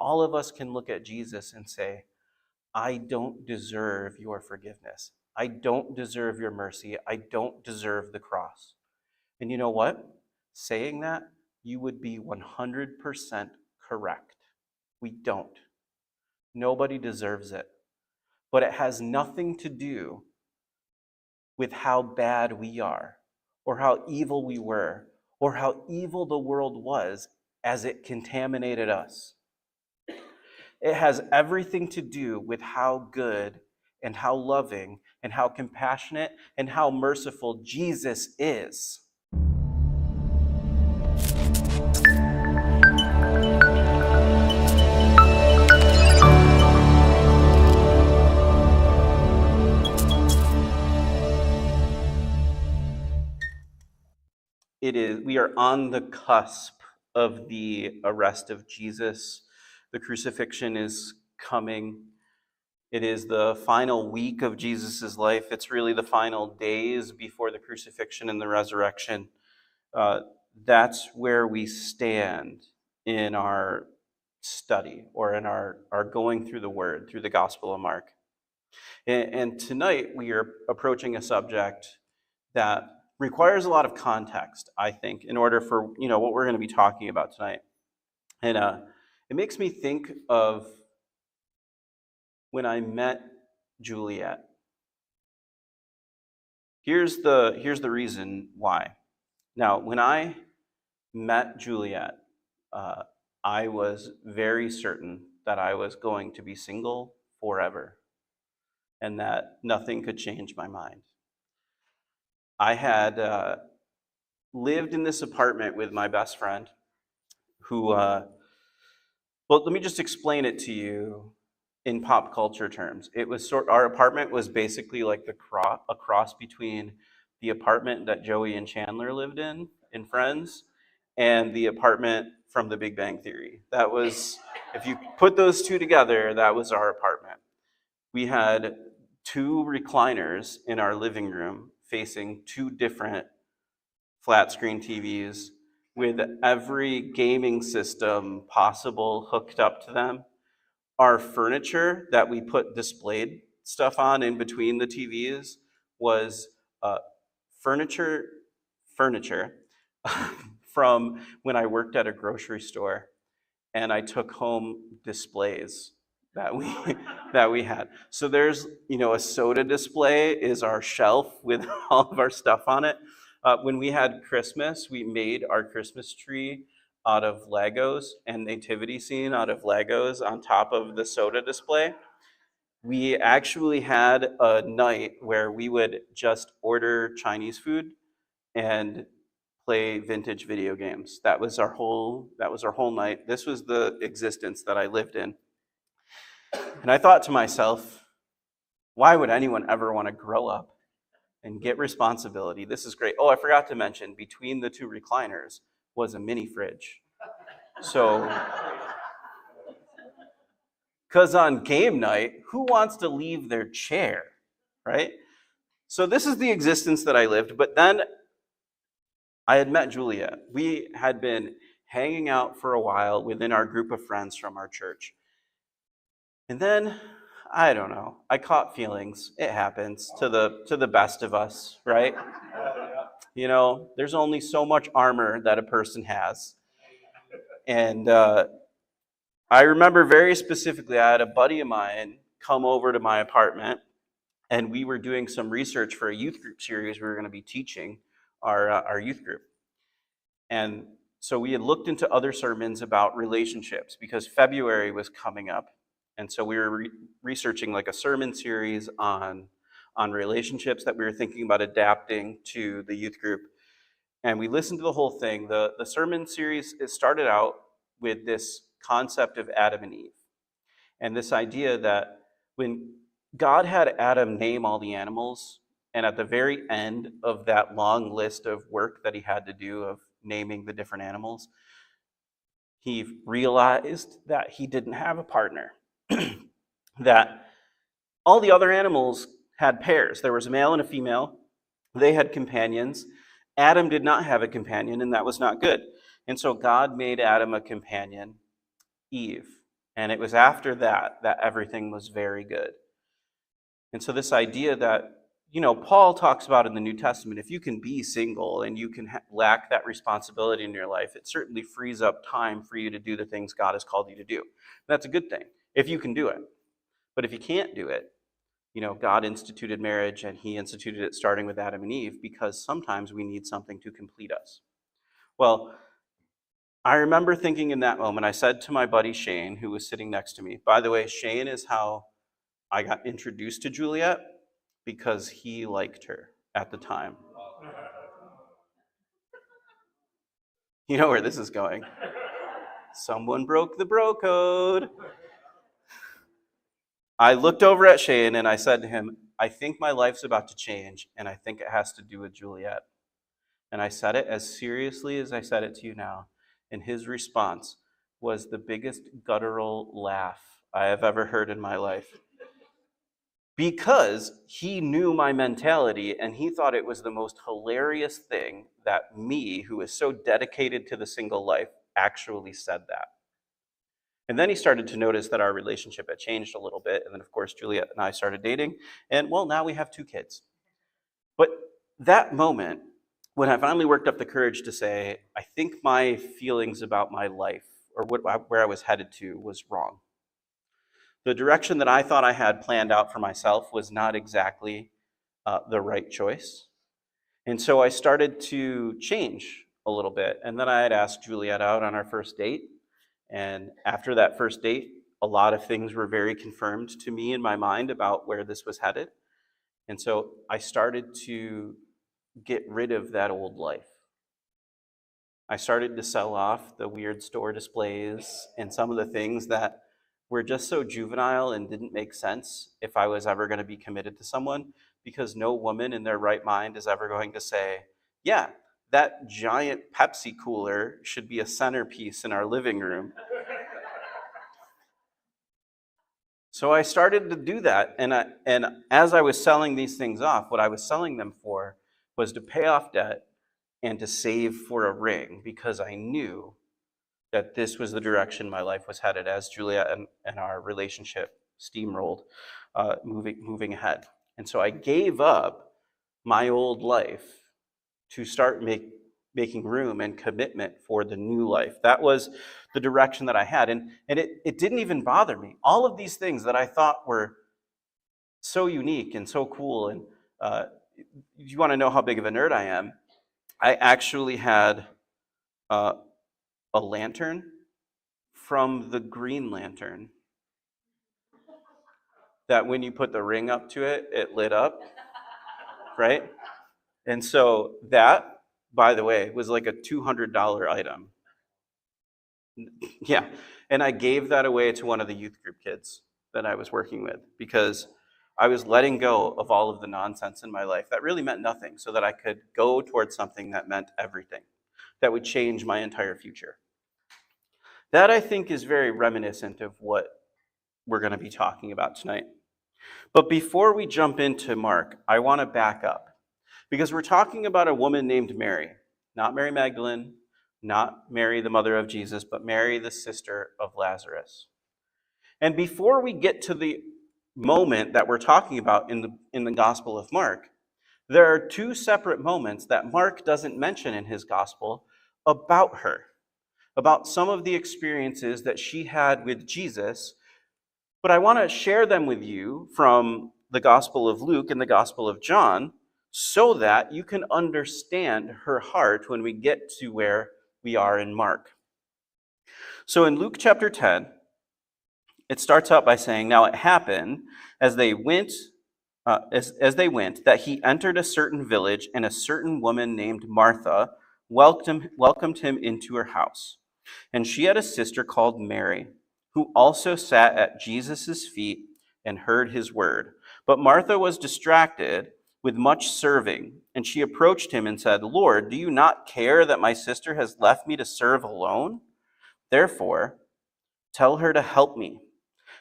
all of us can look at Jesus and say, I don't deserve your forgiveness. I don't deserve your mercy. I don't deserve the cross. And you know what? Saying that, you would be 100% correct. We don't. Nobody deserves it. But it has nothing to do with how bad we are, or how evil we were, or how evil the world was as it contaminated us. It has everything to do with how good and how loving and how compassionate and how merciful Jesus is. We are on the cusp of the arrest of Jesus. The crucifixion is coming. It is the final week of Jesus' life. It's really the final days before the crucifixion and the resurrection. That's where we stand in our study or in our going through the Word, through the Gospel of Mark. And tonight we are approaching a subject that requires a lot of context, I think, in order for what we're going to be talking about tonight. And it makes me think of when I met Juliet. Here's the reason why. Now, when I met Juliet, I was very certain that I was going to be single forever and that nothing could change my mind. I had lived in this apartment with my best friend who, well, let me just explain it to you in pop culture terms. Our apartment was basically like a cross between the apartment that Joey and Chandler lived in Friends and the apartment from The Big Bang Theory. That was, if you put those two together, that was our apartment. We had 2 recliners in our living room facing 2 different flat screen TVs with every gaming system possible hooked up to them. Our furniture that we put displayed stuff on in between the TVs was furniture from when I worked at a grocery store, and I took home displays that we had. So there's a soda display is our shelf with all of our stuff on it. When we had Christmas, we made our Christmas tree out of Legos and nativity scene out of Legos on top of the soda display. We actually had a night where we would just order Chinese food and play vintage video games. That was our whole night. This was the existence that I lived in. And I thought to myself, why would anyone ever want to grow up and get responsibility? This is great. Oh, I forgot to mention, between the 2 recliners was a mini fridge. So, because on game night, who wants to leave their chair, right? So this is the existence that I lived. But then I had met Julia. We had been hanging out for a while within our group of friends from our church. And then, I don't know, I caught feelings. It happens to the best of us, right? There's only so much armor that a person has. And I remember very specifically, I had a buddy of mine come over to my apartment, and we were doing some research for a youth group series we were going to be teaching our youth group. And so we had looked into other sermons about relationships because February was coming up. And so we were researching like a sermon series on relationships that we were thinking about adapting to the youth group. And we listened to the whole thing. The sermon series, it started out with this concept of Adam and Eve. And this idea that when God had Adam name all the animals, and at the very end of that long list of work that he had to do of naming the different animals, he realized that he didn't have a partner. That all the other animals had pairs. There was a male and a female. They had companions. Adam did not have a companion, and that was not good. And so God made Adam a companion, Eve. And it was after that that everything was very good. And so this idea that, Paul talks about in the New Testament, if you can be single and you can lack that responsibility in your life, it certainly frees up time for you to do the things God has called you to do. And that's a good thing, if you can do it. But if you can't do it, God instituted marriage, and he instituted it starting with Adam and Eve because sometimes we need something to complete us. Well, I remember thinking in that moment, I said to my buddy Shane, who was sitting next to me, by the way, Shane is how I got introduced to Juliet because he liked her at the time. You know where this is going. Someone broke the bro code. I looked over at Shane and I said to him, I think my life's about to change, and I think it has to do with Juliet. And I said it as seriously as I said it to you now. And his response was the biggest guttural laugh I have ever heard in my life. Because he knew my mentality, and he thought it was the most hilarious thing that me, who is so dedicated to the single life, actually said that. And then he started to notice that our relationship had changed a little bit. And then, of course, Juliet and I started dating. And, well, now we have 2 kids. But that moment, when I finally worked up the courage to say, I think my feelings about my life or where I was headed to was wrong. The direction that I thought I had planned out for myself was not exactly the right choice. And so I started to change a little bit. And then I had asked Juliet out on our first date. And after that first date, a lot of things were very confirmed to me in my mind about where this was headed. And so I started to get rid of that old life. I started to sell off the weird store displays and some of the things that were just so juvenile and didn't make sense if I was ever going to be committed to someone, because no woman in their right mind is ever going to say, yeah, that giant Pepsi cooler should be a centerpiece in our living room. So I started to do that, and as I was selling these things off, what I was selling them for was to pay off debt and to save for a ring, because I knew that this was the direction my life was headed as Juliet and our relationship steamrolled, moving ahead. And so I gave up my old life to start making room and commitment for the new life. That was the direction that I had. And it didn't even bother me. All of these things that I thought were so unique and so cool. And you want to know how big of a nerd I am? I actually had a lantern from the Green Lantern that when you put the ring up to it, it lit up, right? And so that, by the way, was like a $200 item. Yeah. And I gave that away to one of the youth group kids that I was working with because I was letting go of all of the nonsense in my life that really meant nothing so that I could go towards something that meant everything, that would change my entire future. That, I think, is very reminiscent of what we're going to be talking about tonight. But before we jump into Mark, I want to back up because we're talking about a woman named Mary, not Mary Magdalene, not Mary, the mother of Jesus, but Mary, the sister of Lazarus. And before we get to the moment that we're talking about in the Gospel of Mark, there are 2 separate moments that Mark doesn't mention in his Gospel about her, about some of the experiences that she had with Jesus. But I want to share them with you from the Gospel of Luke and the Gospel of John so that you can understand her heart when we get to where we are in Mark. So in Luke chapter 10, it starts out by saying, now it happened as they went that he entered a certain village, and a certain woman named Martha welcomed him into her house. And she had a sister called Mary, who also sat at Jesus' feet and heard his word. But Martha was distracted with much serving, and she approached him and said, Lord, do you not care that my sister has left me to serve alone? Therefore, tell her to help me.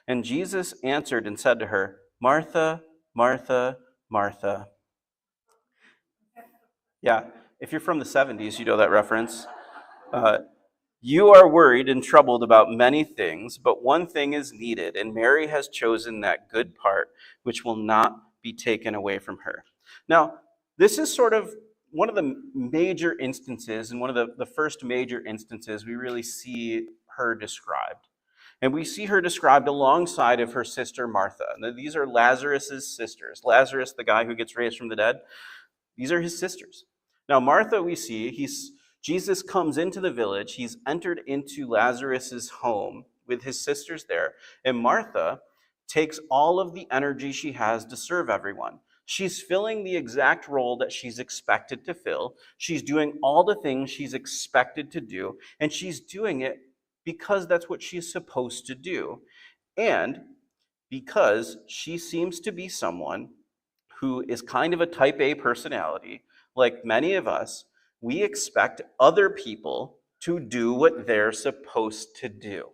And Jesus answered and said to her, Martha, Martha, Martha. Yeah, if you're from the 70s, you know that reference. You are worried and troubled about many things, but one thing is needed, and Mary has chosen that good part, which will not be taken away from her. Now, this is sort of one of the major instances, and one of the first major instances we really see her described. And we see her described alongside of her sister Martha. Now, these are Lazarus's sisters. Lazarus, the guy who gets raised from the dead, these are his sisters. Now, Martha, we see, Jesus comes into the village. He's entered into Lazarus's home with his sisters there. And Martha takes all of the energy she has to serve everyone. She's filling the exact role that she's expected to fill. She's doing all the things she's expected to do. And she's doing it because that's what she's supposed to do. And because she seems to be someone who is kind of a type A personality, like many of us, we expect other people to do what they're supposed to do.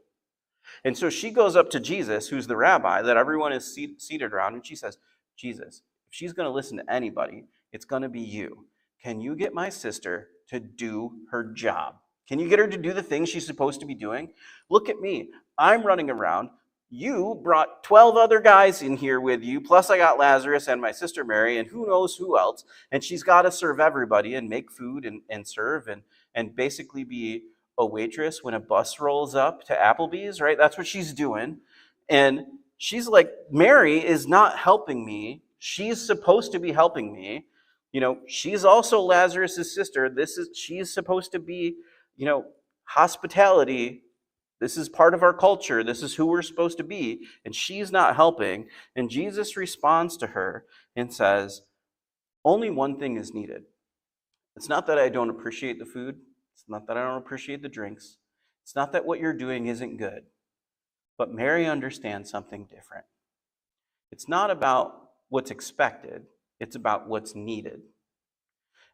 And so she goes up to Jesus, who's the rabbi that everyone is seated around, and she says, Jesus, if she's going to listen to anybody, it's going to be you. Can you get my sister to do her job? Can you get her to do the things she's supposed to be doing? Look at me. I'm running around. You brought 12 other guys in here with you, plus I got Lazarus and my sister Mary, and who knows who else. And she's got to serve everybody and make food and serve and basically be a waitress when a bus rolls up to Applebee's, right? That's what she's doing. And she's like, Mary is not helping me. She's supposed to be helping me. You know, she's also Lazarus's sister. She's supposed to be, hospitality. This is part of our culture. This is who we're supposed to be. And she's not helping. And Jesus responds to her and says, only one thing is needed. It's not that I don't appreciate the food. It's not that I don't appreciate the drinks. It's not that what you're doing isn't good. But Mary understands something different. It's not about what's expected. It's about what's needed.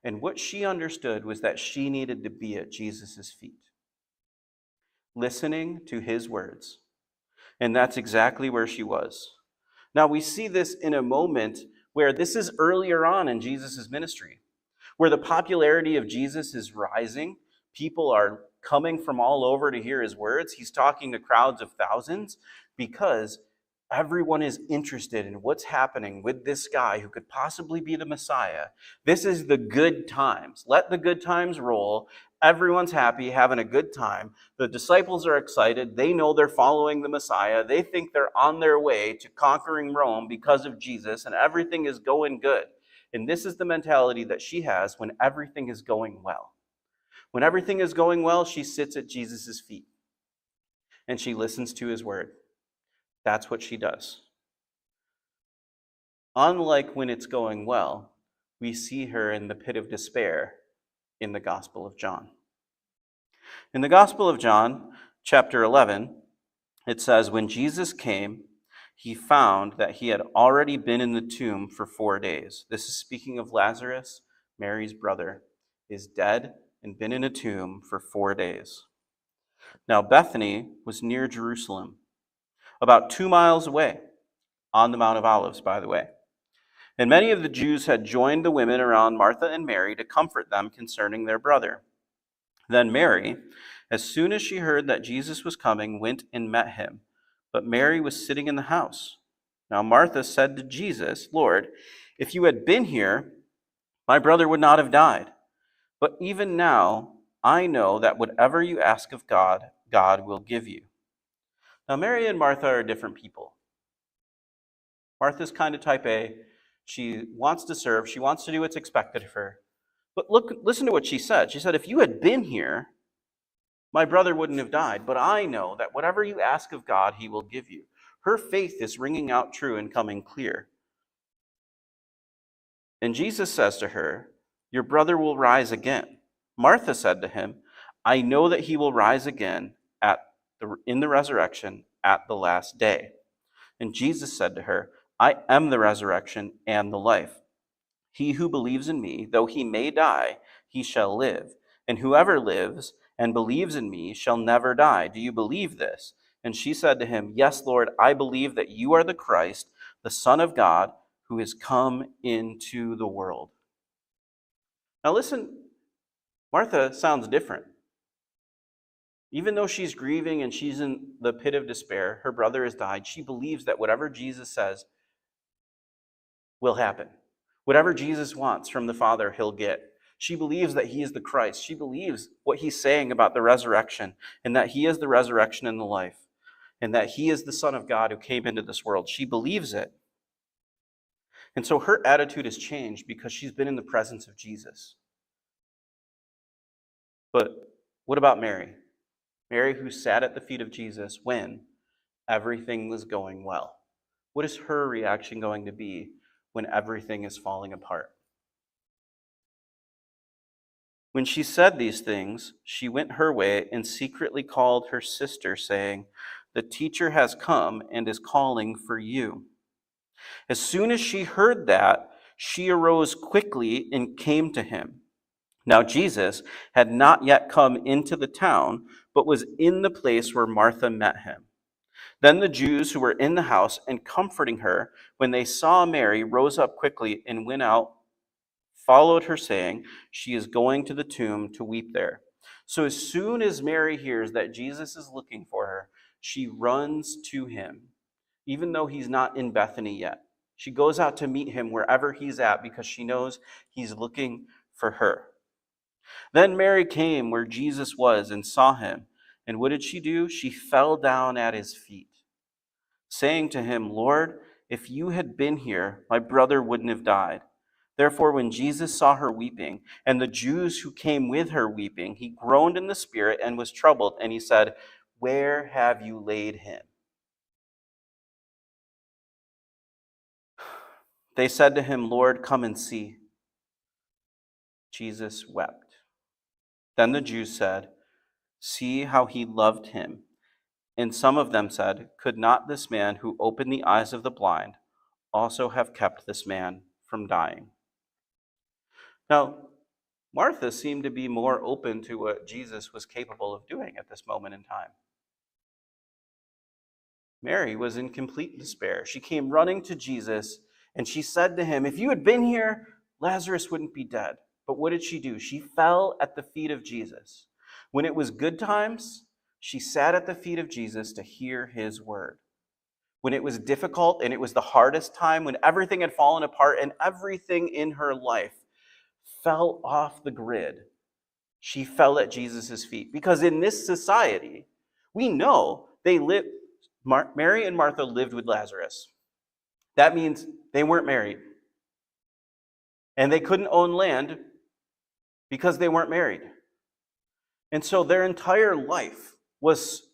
And what she understood was that she needed to be at Jesus' feet, listening to his words. And that's exactly where she was. Now, we see this in a moment where this is earlier on in Jesus' ministry, where the popularity of Jesus is rising. People are coming from all over to hear his words. He's talking to crowds of thousands because everyone is interested in what's happening with this guy who could possibly be the Messiah. This is the good times. Let the good times roll. Everyone's happy, having a good time. The disciples are excited. They know they're following the Messiah. They think they're on their way to conquering Rome because of Jesus, and everything is going good. And this is the mentality that she has when everything is going well. When everything is going well, she sits at Jesus' feet and she listens to his word. That's what she does. Unlike when it's going well, we see her in the pit of despair in the Gospel of John. In the Gospel of John, chapter 11, it says, when Jesus came, he found that he had already been in the tomb for 4 days. This is speaking of Lazarus, Mary's brother, is dead and been in a tomb for 4 days. Now Bethany was near Jerusalem, about 2 miles away, on the Mount of Olives, by the way. And many of the Jews had joined the women around Martha and Mary to comfort them concerning their brother. Then Mary, as soon as she heard that Jesus was coming, went and met him. But Mary was sitting in the house. Now Martha said to Jesus, Lord, if you had been here, my brother would not have died. But even now, I know that whatever you ask of God, God will give you. Now Mary and Martha are different people. Martha's kind of type A. She wants to serve. She wants to do what's expected of her. But listen to what she said. She said, if you had been here, my brother wouldn't have died. But I know that whatever you ask of God, he will give you. Her faith is ringing out true and coming clear. And Jesus says to her, your brother will rise again. Martha said to him, I know that he will rise again in the resurrection at the last day. And Jesus said to her, I am the resurrection and the life. He who believes in me, though he may die, he shall live. And whoever lives and believes in me shall never die. Do you believe this? And she said to him, yes, Lord, I believe that you are the Christ, the Son of God, who has come into the world. Now listen, Martha sounds different. Even though she's grieving and she's in the pit of despair, her brother has died, she believes that whatever Jesus says will happen. Whatever Jesus wants from the Father, he'll get. She believes that he is the Christ. She believes what he's saying about the resurrection, and that he is the resurrection and the life, and that he is the Son of God who came into this world. She believes it. And so her attitude has changed because she's been in the presence of Jesus. But what about Mary? Mary, who sat at the feet of Jesus when everything was going well. What is her reaction going to be when everything is falling apart? When she said these things, she went her way and secretly called her sister, saying, "The teacher has come and is calling for you." As soon as she heard that, she arose quickly and came to him. Now Jesus had not yet come into the town, but was in the place where Martha met him. Then the Jews who were in the house and comforting her, when they saw Mary, rose up quickly and went out, followed her, saying, "She is going to the tomb to weep there." So as soon as Mary hears that Jesus is looking for her, she runs to him, even though he's not in Bethany yet. She goes out to meet him wherever he's at because she knows he's looking for her. Then Mary came where Jesus was and saw him. And what did she do? She fell down at his feet, saying to him, "Lord, if you had been here, my brother wouldn't have died." Therefore, when Jesus saw her weeping, and the Jews who came with her weeping, he groaned in the spirit and was troubled, and he said, "Where have you laid him?" They said to him, "Lord, come and see." Jesus wept. Then the Jews said, "See how he loved him." And some of them said, "Could not this man who opened the eyes of the blind also have kept this man from dying?" Now, Martha seemed to be more open to what Jesus was capable of doing at this moment in time. Mary was in complete despair. She came running to Jesus and she said to him, "If you had been here, Lazarus wouldn't be dead." But what did she do? She fell at the feet of Jesus. When it was good times, she sat at the feet of Jesus to hear his word. When it was difficult and it was the hardest time, when everything had fallen apart and everything in her life fell off the grid, she fell at Jesus' feet. Because in this society, we know Mary and Martha lived with Lazarus. That means they weren't married. And they couldn't own land because they weren't married. And so their entire life was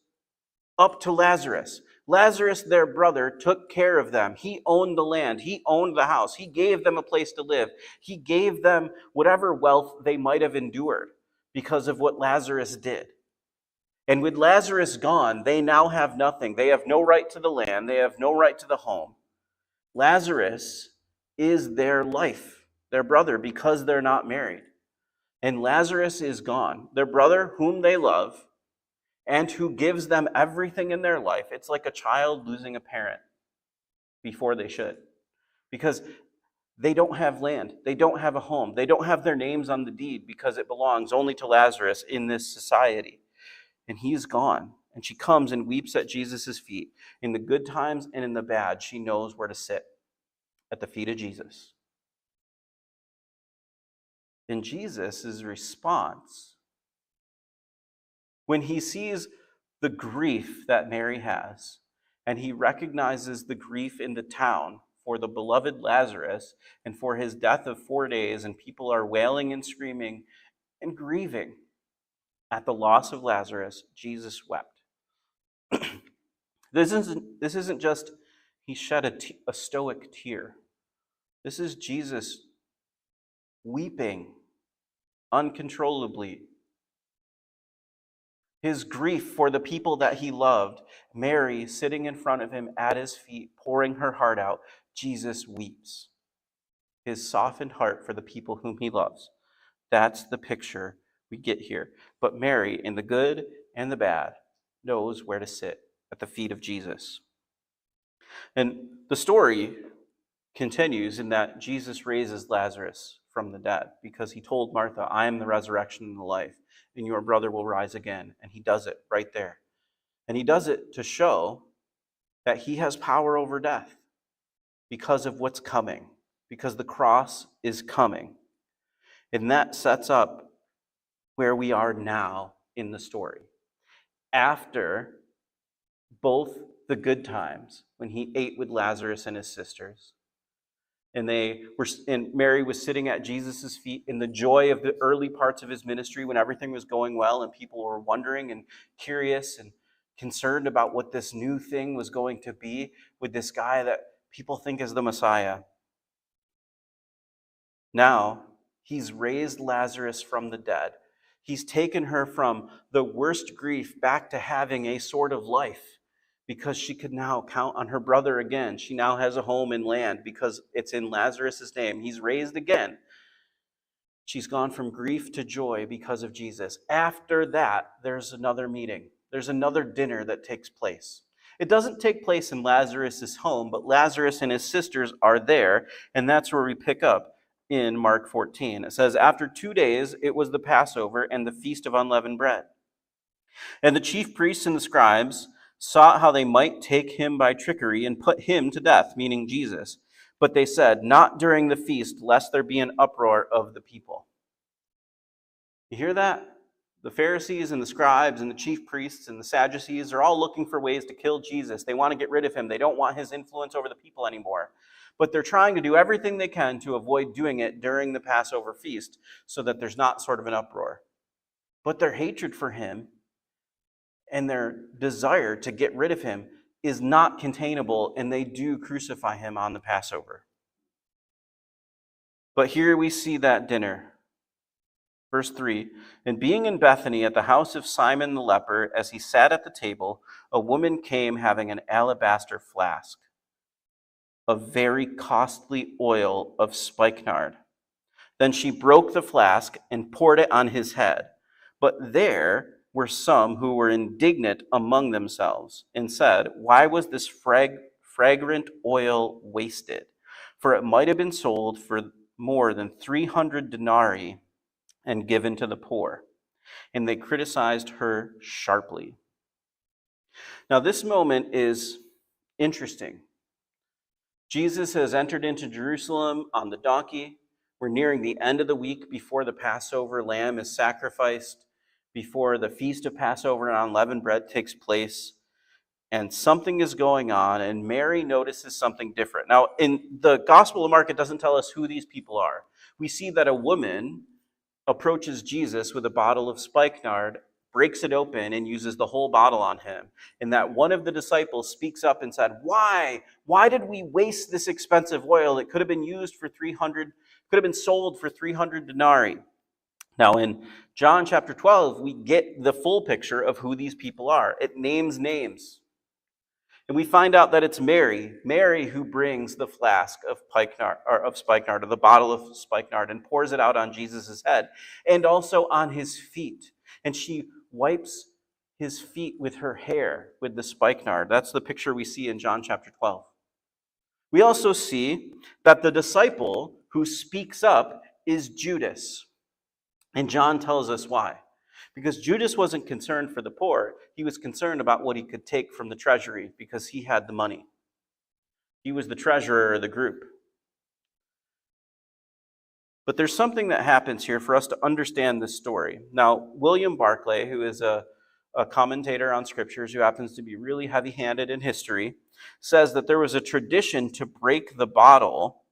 up to Lazarus. Lazarus, their brother, took care of them. He owned the land. He owned the house. He gave them a place to live. He gave them whatever wealth they might have endured because of what Lazarus did. And with Lazarus gone, they now have nothing. They have no right to the land. They have no right to the home. Lazarus is their life, their brother, because they're not married. And Lazarus is gone. Their brother, whom they love, and who gives them everything in their life. It's like a child losing a parent before they should. Because they don't have land. They don't have a home. They don't have their names on the deed because it belongs only to Lazarus in this society. And he's gone. And she comes and weeps at Jesus' feet. In the good times and in the bad, she knows where to sit at the feet of Jesus. And Jesus' response, when he sees the grief that Mary has, and he recognizes the grief in the town for the beloved Lazarus and for his death of 4 days, and people are wailing and screaming and grieving at the loss of Lazarus, Jesus wept. This isn't just he shed a stoic tear. This is Jesus weeping uncontrollably. His grief for the people that he loved, Mary sitting in front of him at his feet, pouring her heart out. Jesus weeps. His softened heart for the people whom he loves. That's the picture we get here. But Mary, in the good and the bad, knows where to sit at the feet of Jesus. And the story continues in that Jesus raises Lazarus from the dead, because he told Martha, I am the resurrection and the life, and your brother will rise again. And he does it right there. And he does it to show that he has power over death because of what's coming, because the cross is coming. And that sets up where we are now in the story. After both the good times, when he ate with Lazarus and his sisters, and Mary was sitting at Jesus' feet in the joy of the early parts of his ministry when everything was going well and people were wondering and curious and concerned about what this new thing was going to be with this guy that people think is the Messiah. Now, he's raised Lazarus from the dead. He's taken her from the worst grief back to having a sort of life, because she could now count on her brother again. She now has a home and land because it's in Lazarus' name. He's raised again. She's gone from grief to joy because of Jesus. After that, there's another meeting. There's another dinner that takes place. It doesn't take place in Lazarus' home, but Lazarus and his sisters are there, and that's where we pick up in Mark 14. It says, after 2 days, it was the Passover and the Feast of Unleavened Bread. And the chief priests and the scribes sought how they might take him by trickery and put him to death, meaning Jesus. But they said, not during the feast, lest there be an uproar of the people. You hear that? The Pharisees and the scribes and the chief priests and the Sadducees are all looking for ways to kill Jesus. They want to get rid of him. They don't want his influence over the people anymore. But they're trying to do everything they can to avoid doing it during the Passover feast so that there's not sort of an uproar. But their hatred for him and their desire to get rid of him is not containable, and they do crucify him on the Passover. But here we see that dinner. Verse 3, and being in Bethany at the house of Simon the leper, as he sat at the table, a woman came having an alabaster flask of very costly oil of spikenard. Then she broke the flask and poured it on his head. But there were some who were indignant among themselves and said, why was this fragrant oil wasted? For it might have been sold for more than 300 denarii and given to the poor. And they criticized her sharply. Now, this moment is interesting. Jesus has entered into Jerusalem on the donkey. We're nearing the end of the week before the Passover lamb is sacrificed, before the feast of Passover and unleavened bread takes place. And something is going on, and Mary notices something different. Now, in the Gospel of Mark, it doesn't tell us who these people are. We see that a woman approaches Jesus with a bottle of spikenard, breaks it open, and uses the whole bottle on him. And that one of the disciples speaks up and said, why? Why did we waste this expensive oil? It could have been used for 300, could have been sold for 300 denarii. Now, in John chapter 12, we get the full picture of who these people are. It names names. And we find out that it's Mary who brings the flask of spikenard, or the bottle of spikenard, and pours it out on Jesus' head and also on his feet. And she wipes his feet with her hair with the spikenard. That's the picture we see in John chapter 12. We also see that the disciple who speaks up is Judas. And John tells us why. Because Judas wasn't concerned for the poor. He was concerned about what he could take from the treasury because he had the money. He was the treasurer of the group. But there's something that happens here for us to understand this story. Now, William Barclay, who is a commentator on scriptures who happens to be really heavy-handed in history, says that there was a tradition to break the bottle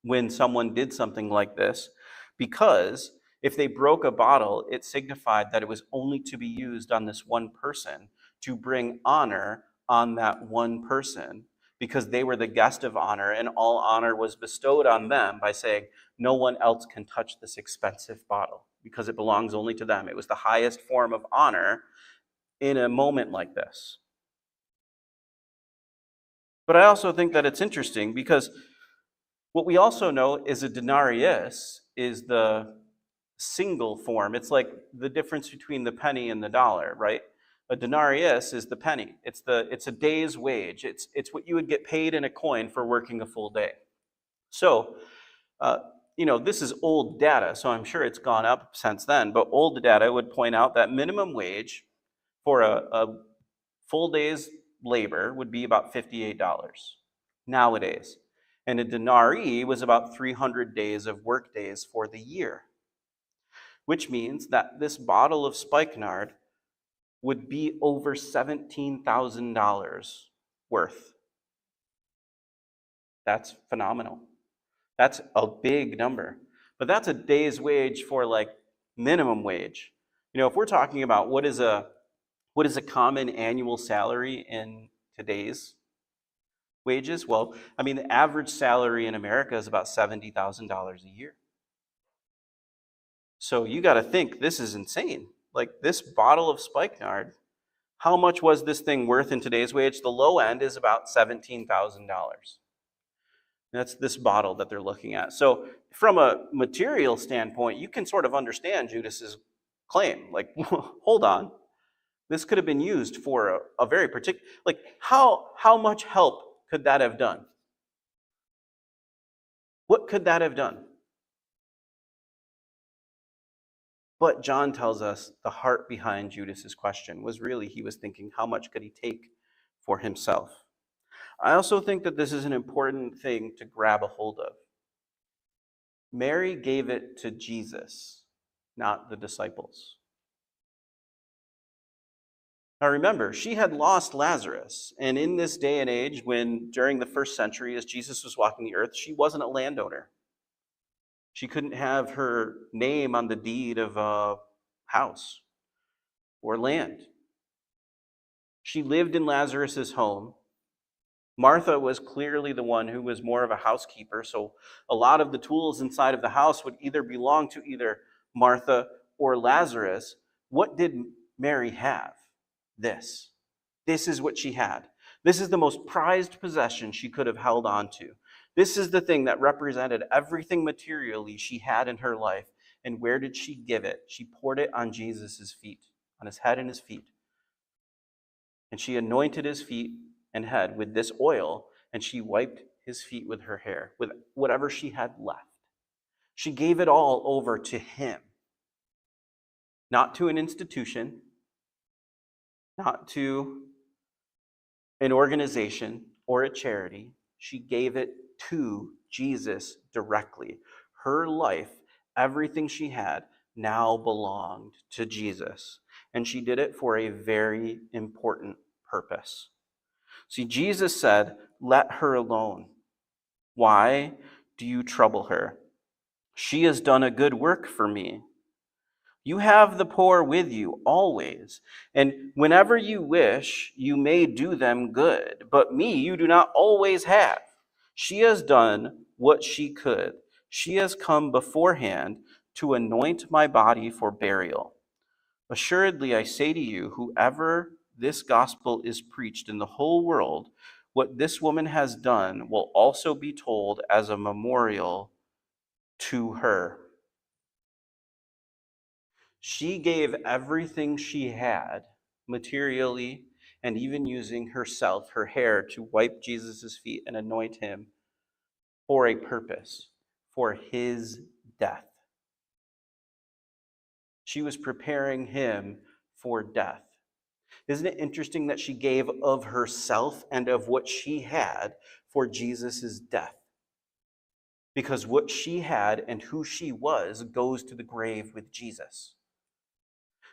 when someone did something like this, because if they broke a bottle, it signified that it was only to be used on this one person to bring honor on that one person, because they were the guest of honor, and all honor was bestowed on them by saying, no one else can touch this expensive bottle because it belongs only to them. It was the highest form of honor in a moment like this. But I also think that it's interesting because what we also know is a denarius is the single form. It's like the difference between the penny and the dollar, right? A denarius is the penny. It's a day's wage. It's what you would get paid in a coin for working a full day. So this is old data, so I'm sure it's gone up since then, but old data would point out that minimum wage for a full day's labor would be about $58 nowadays. And a denarii was about 300 days of work days for the year, which means that this bottle of spikenard would be over $17,000 worth. That's phenomenal. That's a big number. But that's a day's wage for like minimum wage. If we're talking about what is a common annual salary in today's wages? Well, I mean, the average salary in America is about $70,000 a year. So you got to think, this is insane. Like this bottle of spikenard, how much was this thing worth in today's wage? The low end is about $17,000. That's this bottle that they're looking at. So from a material standpoint, you can sort of understand Judas's claim. Like, hold on. This could have been used for a very particular, like how much help could that have done? What could that have done? But John tells us the heart behind Judas's question was really he was thinking, how much could he take for himself? I also think that this is an important thing to grab a hold of. Mary gave it to Jesus, not the disciples. Now remember, she had lost Lazarus, and in this day and age, when during the first century, as Jesus was walking the earth, she wasn't a landowner. She couldn't have her name on the deed of a house or land. She lived in Lazarus's home. Martha was clearly the one who was more of a housekeeper, so a lot of the tools inside of the house would either belong to either Martha or Lazarus. What did Mary have? This. This is what she had. This is the most prized possession she could have held on to. This is the thing that represented everything materially she had in her life. And where did she give it? She poured it on Jesus' feet, on his head and his feet. And she anointed his feet and head with this oil, and she wiped his feet with her hair, with whatever she had left. She gave it all over to him, not to an institution, not to an organization or a charity. She gave it to Jesus directly. Her life, everything she had, now belonged to Jesus. And she did it for a very important purpose. See, Jesus said, "Let her alone. Why do you trouble her? She has done a good work for me. You have the poor with you always, and whenever you wish, you may do them good. But me you do not always have. She has done what she could. She has come beforehand to anoint my body for burial. Assuredly, I say to you, whoever this gospel is preached in the whole world, what this woman has done will also be told as a memorial to her." She gave everything she had, materially, and even using herself, her hair, to wipe Jesus' feet and anoint him for a purpose, for his death. She was preparing him for death. Isn't it interesting that she gave of herself and of what she had for Jesus' death? Because what she had and who she was goes to the grave with Jesus.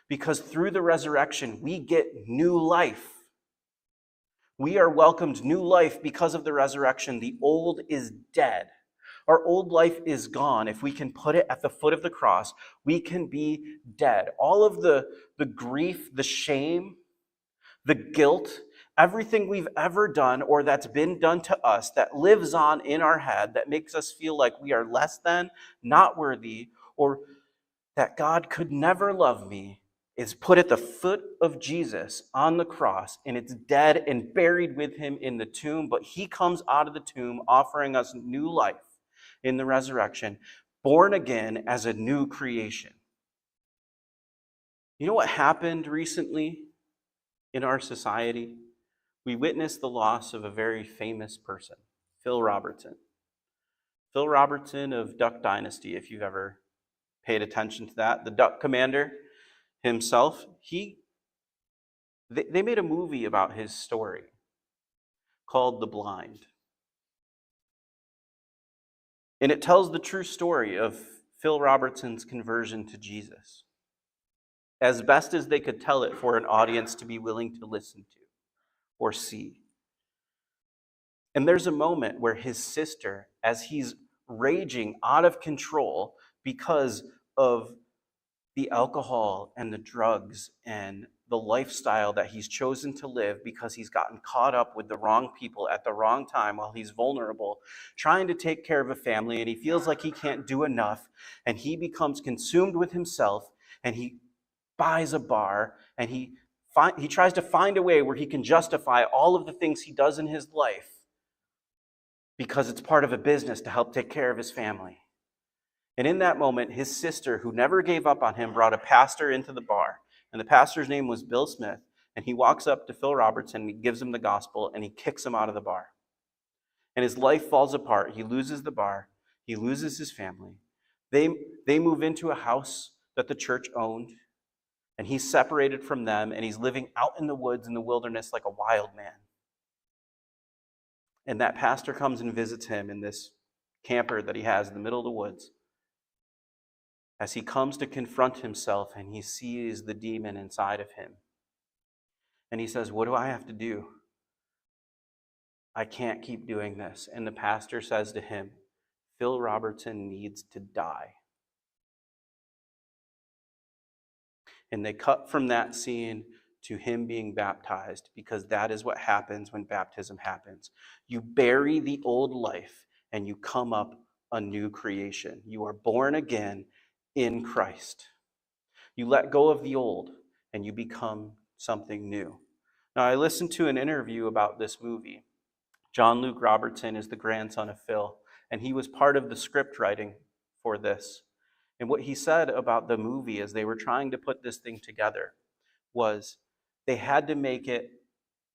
Because through the resurrection, we get new life. We are welcomed new life because of the resurrection. The old is dead. Our old life is gone. If we can put it at the foot of the cross, we can be dead. All of the grief, the shame, the guilt, everything we've ever done or that's been done to us that lives on in our head, that makes us feel like we are less than, not worthy, or that God could never love me, is put at the foot of Jesus on the cross, and it's dead and buried with him in the tomb. But he comes out of the tomb offering us new life in the resurrection, born again as a new creation. You know what happened recently in our society? We witnessed the loss of a very famous person, Phil Robertson. Phil Robertson of Duck Dynasty, if you've ever paid attention to that, the Duck Commander himself, they made a movie about his story called The Blind. And it tells the true story of Phil Robertson's conversion to Jesus, as best as they could tell it for an audience to be willing to listen to or see. And there's a moment where his sister, as he's raging out of control because of the alcohol and the drugs and the lifestyle that he's chosen to live because he's gotten caught up with the wrong people at the wrong time while he's vulnerable, trying to take care of a family, and he feels like he can't do enough, and he becomes consumed with himself, and he buys a bar, and he tries to find a way where he can justify all of the things he does in his life because it's part of a business to help take care of his family. And in that moment, his sister, who never gave up on him, brought a pastor into the bar. And the pastor's name was Bill Smith. And he walks up to Phil Robertson, and he gives him the gospel, and he kicks him out of the bar. And his life falls apart. He loses the bar. He loses his family. They move into a house that the church owned. And he's separated from them, and he's living out in the woods in the wilderness like a wild man. And that pastor comes and visits him in this camper that he has in the middle of the woods. As he comes to confront himself and he sees the demon inside of him. And he says, "What do I have to do? I can't keep doing this." And the pastor says to him, "Phil Robertson needs to die." And they cut from that scene to him being baptized, because that is what happens when baptism happens. You bury the old life and you come up a new creation. You are born again in Christ. You let go of the old and you become something new. Now, I listened to an interview about this movie. John Luke Robertson is the grandson of Phil, and he was part of the script writing for this. And what he said about the movie as they were trying to put this thing together was they had to make it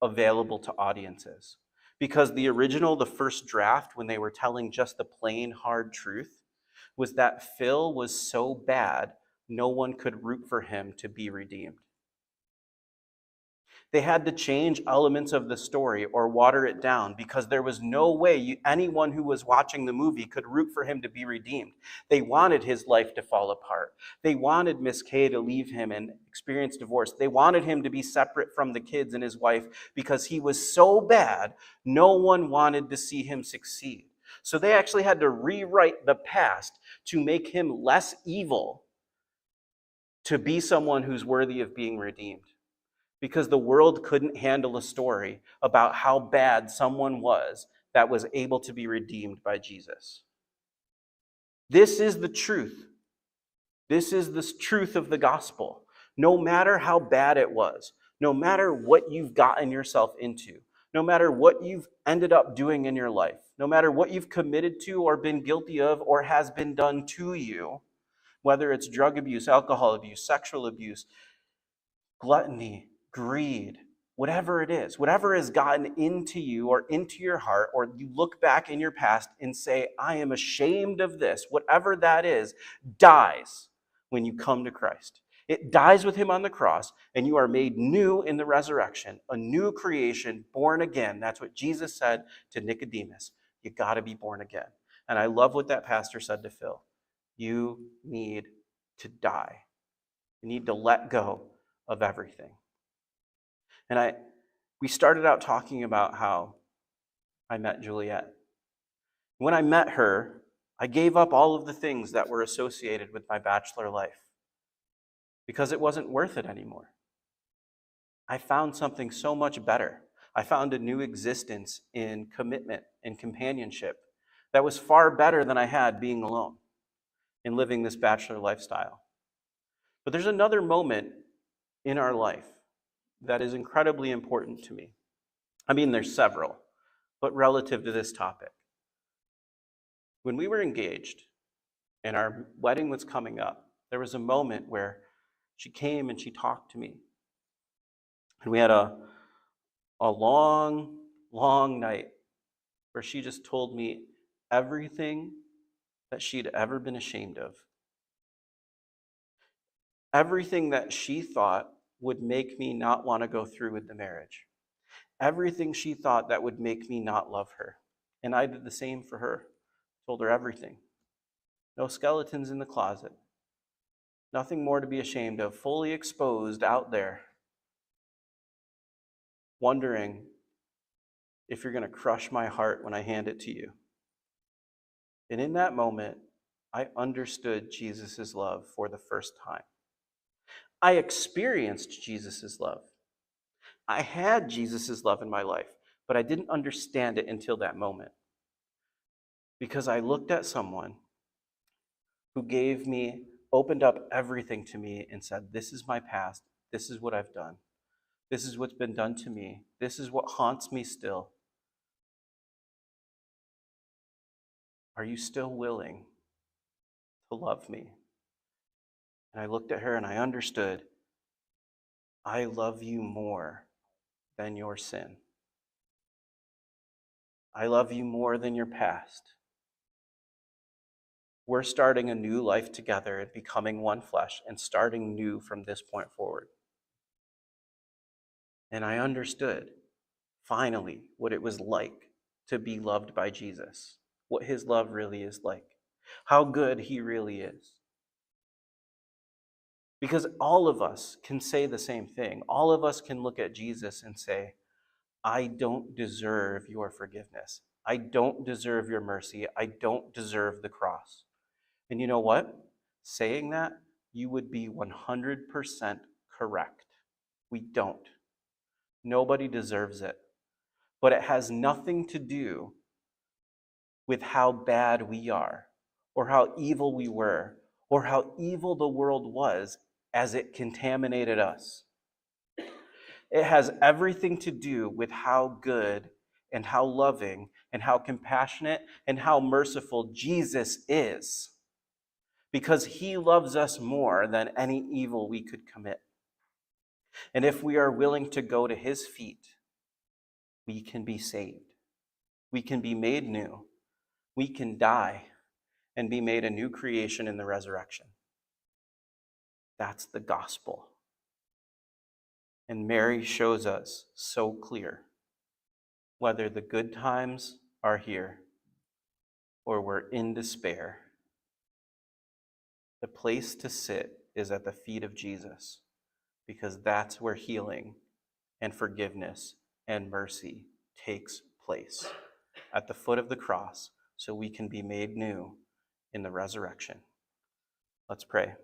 available to audiences. Because the original, the first draft, when they were telling just the plain, hard truth, was that Phil was so bad, no one could root for him to be redeemed. They had to change elements of the story or water it down because there was no way anyone who was watching the movie could root for him to be redeemed. They wanted his life to fall apart. They wanted Miss Kay to leave him and experience divorce. They wanted him to be separate from the kids and his wife because he was so bad, no one wanted to see him succeed. So they actually had to rewrite the past to make him less evil to be someone who's worthy of being redeemed. Because the world couldn't handle a story about how bad someone was that was able to be redeemed by Jesus. This is the truth. This is the truth of the gospel. No matter how bad it was, no matter what you've gotten yourself into, no matter what you've ended up doing in your life, no matter what you've committed to or been guilty of or has been done to you, whether it's drug abuse, alcohol abuse, sexual abuse, gluttony, greed, whatever it is, whatever has gotten into you or into your heart, or you look back in your past and say, "I am ashamed of this," whatever that is, dies when you come to Christ. It dies with him on the cross, and you are made new in the resurrection, a new creation, born again. That's what Jesus said to Nicodemus. You got to be born again. And I love what that pastor said to Phil. You need to die. You need to let go of everything. And we started out talking about how I met Juliet. When I met her, I gave up all of the things that were associated with my bachelor life because it wasn't worth it anymore. I found something so much better. I found a new existence in commitment and companionship that was far better than I had being alone and living this bachelor lifestyle. But there's another moment in our life that is incredibly important to me. I mean, there's several, but relative to this topic. When we were engaged and our wedding was coming up, there was a moment where she came and she talked to me. And we had a long, long night where she just told me everything that she'd ever been ashamed of. Everything that she thought would make me not want to go through with the marriage. Everything she thought that would make me not love her. And I did the same for her. Told her everything. No skeletons in the closet. Nothing more to be ashamed of. Fully exposed out there. Wondering if you're going to crush my heart when I hand it to you. And in that moment, I understood Jesus' love for the first time. I experienced Jesus' love. I had Jesus' love in my life, but I didn't understand it until that moment. Because I looked at someone who opened up everything to me and said, this is my past, this is what I've done, this is what's been done to me, this is what haunts me still. Are you still willing to love me? And I looked at her and I understood, I love you more than your sin. I love you more than your past. We're starting a new life together and becoming one flesh and starting new from this point forward. And I understood, finally, what it was like to be loved by Jesus, what his love really is like, how good he really is. Because all of us can say the same thing. All of us can look at Jesus and say, I don't deserve your forgiveness. I don't deserve your mercy. I don't deserve the cross. And you know what? Saying that, you would be 100% correct. We don't. Nobody deserves it. But it has nothing to do with how bad we are, or how evil we were, or how evil the world was as it contaminated us. It has everything to do with how good and how loving and how compassionate and how merciful Jesus is. Because he loves us more than any evil we could commit. And if we are willing to go to his feet, we can be saved. We can be made new. We can die and be made a new creation in the resurrection. That's the gospel. And Mary shows us so clear, whether the good times are here or we're in despair, the place to sit is at the feet of Jesus, because that's where healing and forgiveness and mercy takes place, at the foot of the cross, so we can be made new in the resurrection. Let's pray.